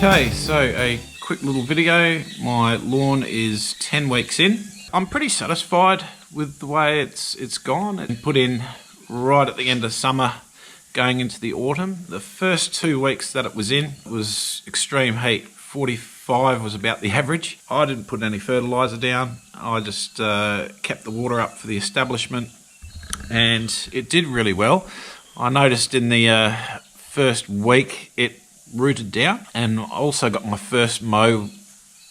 Okay, so a quick little video. My lawn is 10 weeks in. I'm pretty satisfied with the way it's gone. It put in right at the end of summer, going into the autumn. The first 2 weeks that it was in was extreme heat. 45 was about the average. I didn't put any fertiliser down. I just kept the water up for the establishment, and it did really well. I noticed in the first week it rooted down, and I also got my first mow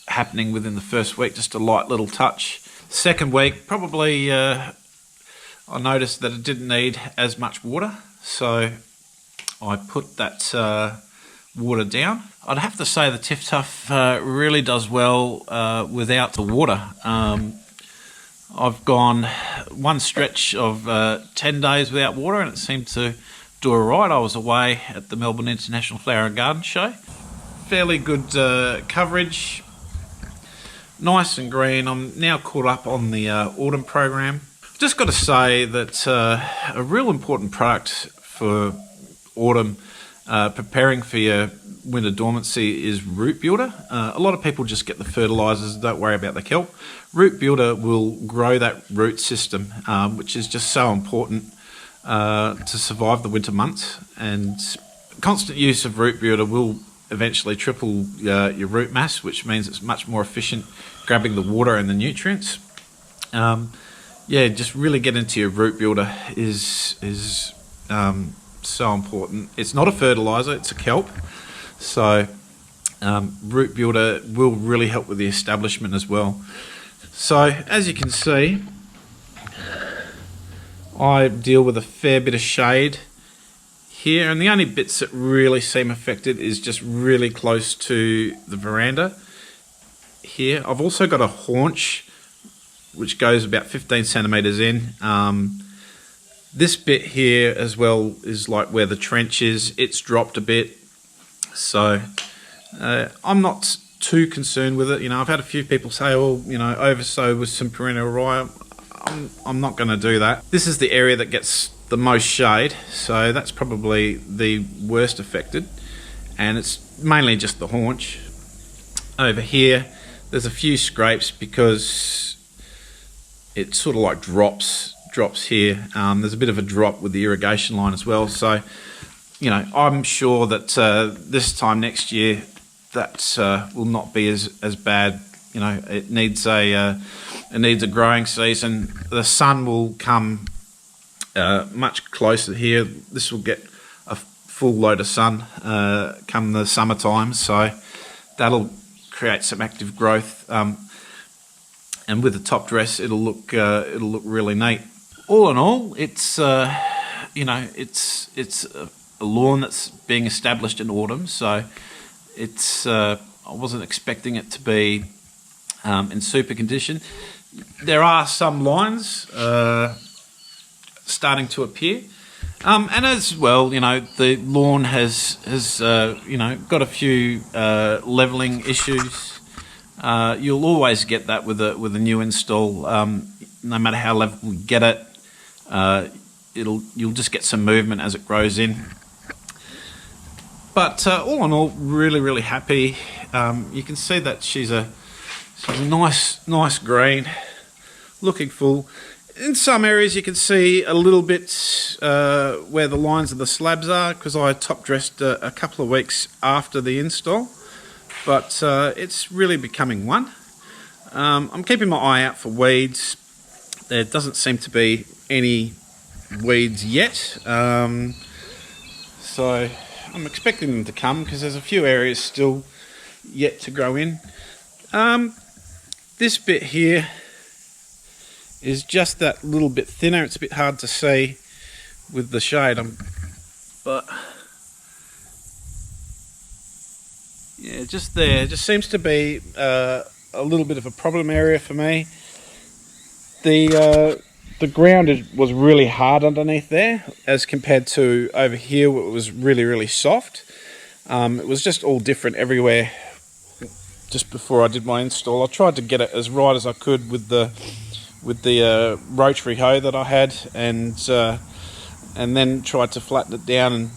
happening within the first week, just a light little touch. Second week, probably I noticed that it didn't need as much water, so I put that water down. I'd have to say the Tiftuf really does well without the water. I've gone one stretch of 10 days without water, and it seemed to do alright. I was away at the Melbourne International Flower and Garden Show. Fairly good coverage, nice and green. I'm now caught up on the autumn program. Just got to say that a real important product for autumn, preparing for your winter dormancy, is root builder. A lot of people just get the fertilisers, don't worry about the kelp. Root builder will grow that root system, which is just so important to survive the winter months, and constant use of root builder will eventually triple your root mass, which means it's much more efficient grabbing the water and the nutrients. Yeah, just really get into your root builder is so important. It's not a fertiliser, it's a kelp, so root builder will really help with the establishment as well. So as you can see, I deal with a fair bit of shade here, and the only bits that really seem affected is just really close to the veranda here. I've also got a haunch which goes about 15 centimetres in. This bit here as well is like where the trench is. It's dropped a bit, so I'm not too concerned with it. You know, I've had a few people say, "Oh, you know, oversow with some perennial rye." I'm not going to do that. This is the area that gets the most shade, so that's probably the worst affected, and it's mainly just the haunch. Over here, there's a few scrapes because it sort of like drops here. There's a bit of a drop with the irrigation line as well, so you know, I'm sure that this time next year that will not be as bad. You know, it needs a growing season. The sun will come much closer here. This will get a full load of sun come the summertime, so that'll create some active growth. And with the top dress, it'll look really neat. All in all, it's you know, it's a lawn that's being established in autumn, so it's I wasn't expecting it to be in super condition. There are some lines starting to appear, and as well, you know, the lawn has you know, got a few levelling issues. You'll always get that with a new install. No matter how level you get it, you'll just get some movement as it grows in. But all in all, really happy. You can see that she's a nice green, looking full. In some areas you can see a little bit where the lines of the slabs are, because I top dressed a couple of weeks after the install, but it's really becoming one. I'm keeping my eye out for weeds. There doesn't seem to be any weeds yet, so I'm expecting them to come, because there's a few areas still yet to grow in. This bit here is just that little bit thinner. It's a bit hard to see with the shade, but yeah, just there. It just seems to be a little bit of a problem area for me. The ground was really hard underneath there, as compared to over here where it was really soft. It was just all different everywhere. Just before I did my install, I tried to get it as right as I could with the rotary hoe that I had, and then tried to flatten it down. And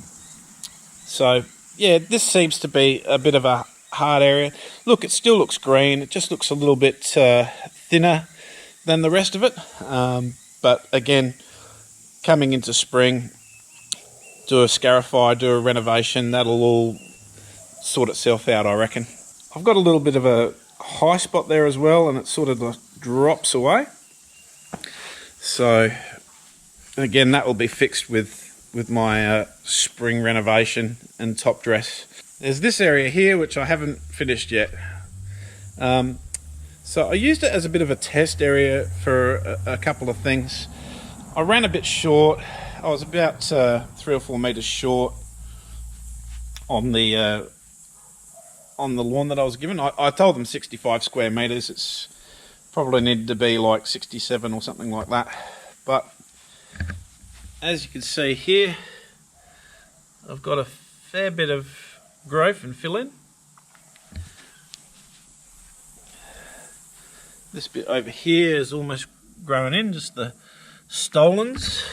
so yeah, this seems to be a bit of a hard area. Look, it still looks green. It just looks a little bit thinner than the rest of it. But again, coming into spring, do a scarify, do a renovation, that'll all sort itself out, I reckon. I've got a little bit of a high spot there as well, and it sort of drops away. So again, that will be fixed with my spring renovation and top dress. There's this area here which I haven't finished yet. So I used it as a bit of a test area for a couple of things. I ran a bit short. I was about 3 or 4 meters short on the lawn that I was given. I told them 65 square meters. It's probably needed to be like 67 or something like that. But as you can see here, I've got a fair bit of growth and fill in. This bit over here is almost growing in, just the stolons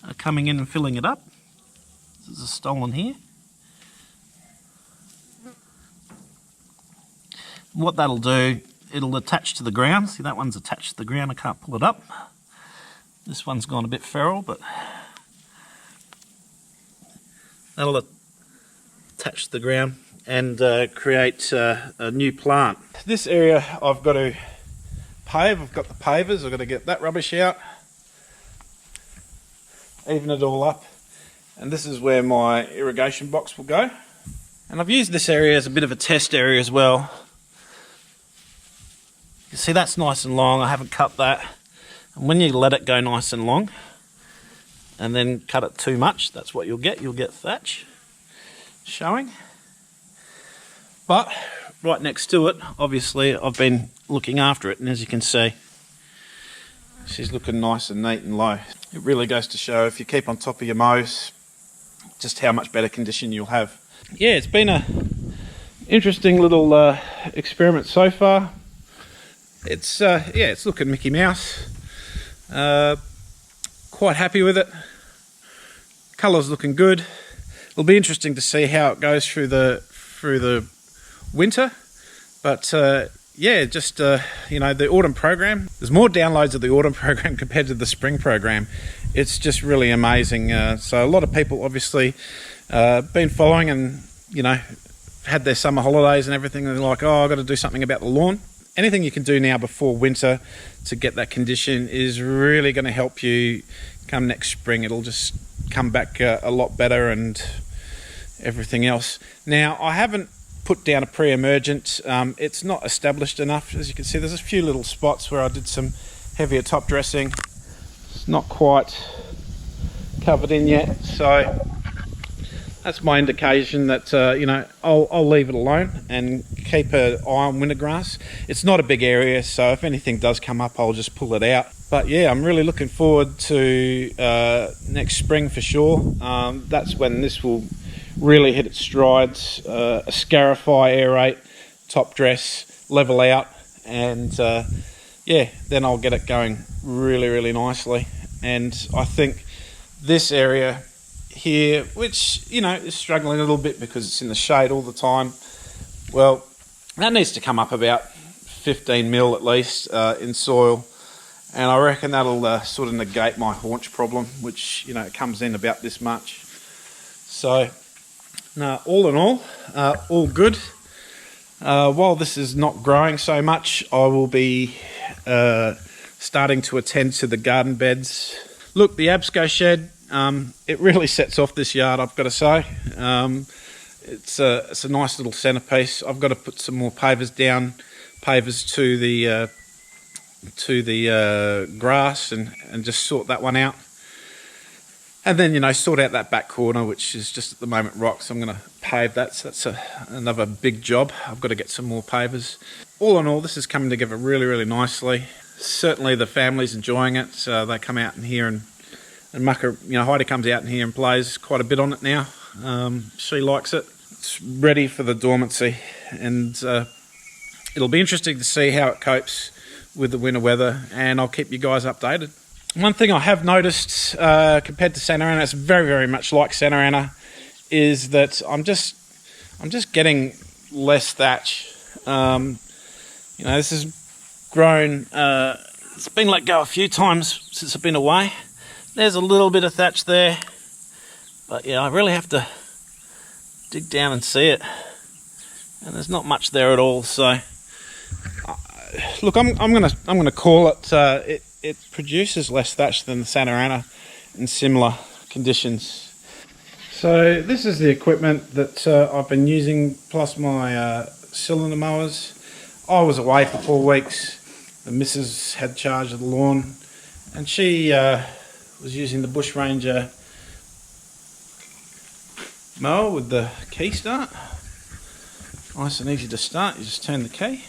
are coming in and filling it up. There's a stolon here. What that'll do, it'll attach to the ground. See, that one's attached to the ground, I can't pull it up. This one's gone a bit feral, but that'll attach to the ground and create a new plant. This area I've got to pave. I've got the pavers, I've got to get that rubbish out, even it all up, and this is where my irrigation box will go. And I've used this area as a bit of a test area as well. You see, that's nice and long. I haven't cut that. And when you let it go nice and long and then cut it too much, that's what you'll get. You'll get thatch showing. But right next to it, obviously, I've been looking after it, and as you can see, she's looking nice and neat and low. It really goes to show, if you keep on top of your mows, just how much better condition you'll have. Yeah, it's been a interesting little experiment so far. It's yeah, it's looking Mickey Mouse. Quite happy with it. Colour's looking good. It'll be interesting to see how it goes through the winter. But yeah, just you know, the autumn program. There's more downloads of the autumn program compared to the spring program. It's just really amazing. So a lot of people obviously been following, and you know, had their summer holidays and everything. And they're like, oh, I've got to do something about the lawn. Anything you can do now before winter to get that condition is really going to help you come next spring. It'll just come back a lot better and everything else. Now, I haven't put down a pre-emergent. It's not established enough. As you can see, there's a few little spots where I did some heavier top dressing. It's not quite covered in yet, so that's my indication that you know, I'll leave it alone and keep an eye on winter grass. It's not a big area, so if anything does come up, I'll just pull it out. But yeah, I'm really looking forward to next spring for sure. That's when this will really hit its strides. Scarify, aerate, top dress, level out, and yeah, then I'll get it going really, really nicely. And I think this area here, which, you know, is struggling a little bit because it's in the shade all the time, well, that needs to come up about 15 mil at least in soil, and I reckon that'll sort of negate my haunch problem, which, you know, comes in about this much. So no, all in all good. While this is not growing so much, I will be starting to attend to the garden beds. Look, the Absco shed, it really sets off this yard, I've got to say. It's a nice little centerpiece. I've got to put some more pavers down, pavers to the grass, and just sort that one out. And then, you know, sort out that back corner, which is just at the moment rocks. I'm going to pave that, so that's another big job. I've got to get some more pavers. All in all, this is coming together really, really nicely. Certainly the family's enjoying it. So they come out in here and muck, you know, Heidi comes out in here and plays quite a bit on it now. She likes it. It's ready for the dormancy, and it'll be interesting to see how it copes with the winter weather, and I'll keep you guys updated. One thing I have noticed compared to Santa Ana, it's very, very much like Santa Ana, is that I'm just getting less thatch. You know, this has grown, it's been let go a few times since I've been away. There's a little bit of thatch there, but yeah, I really have to dig down and see it, and there's not much there at all. So look, I'm gonna call it. It produces less thatch than the Santa Ana in similar conditions. So this is the equipment that I've been using, plus my cylinder mowers. I was away for 4 weeks. The missus had charge of the lawn, and she was using the Bush Ranger mower with the key start. Nice and easy to start, you just turn the key.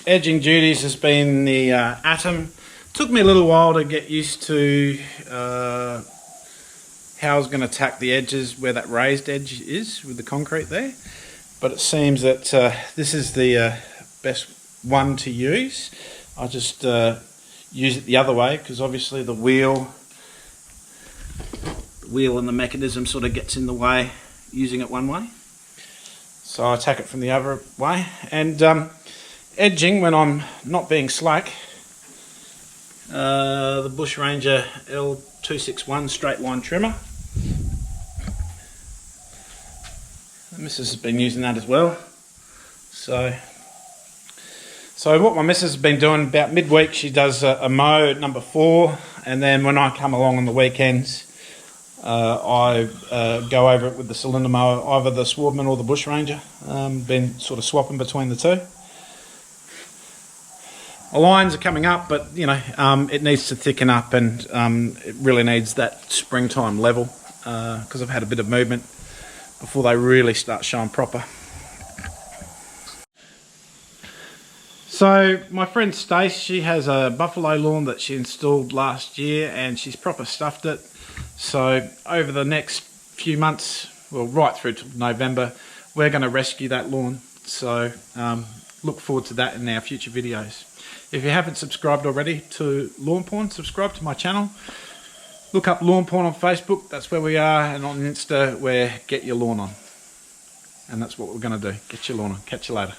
Edging duties has been the Atom. Took me a little while to get used to how I was going to tack the edges where that raised edge is with the concrete there, but it seems that this is the best one to use. I just use it the other way, because obviously the wheel and the mechanism sort of gets in the way using it one way, so I tack it from the other way. And edging, when I'm not being slack, the Bush Ranger L261 straight line trimmer. The missus has been using that as well. So what my missus has been doing, about midweek she does a mow at number 4, and then when I come along on the weekends I go over it with the cylinder mower, either the Swardman or the Bush Ranger. Been sort of swapping between the two. The lines are coming up, but you know, it needs to thicken up, and it really needs that springtime level, because I've had a bit of movement before they really start showing proper. So my friend Stace, she has a buffalo lawn that she installed last year, and she's proper stuffed it. So over the next few months, well, right through to November, we're going to rescue that lawn. So look forward to that in our future videos. If you haven't subscribed already to Lawnporn, subscribe to my channel. Look up Lawnporn on Facebook, that's where we are, and on Insta we're Get Your Lawn On. And that's what we're going to do, get your lawn on. Catch you later.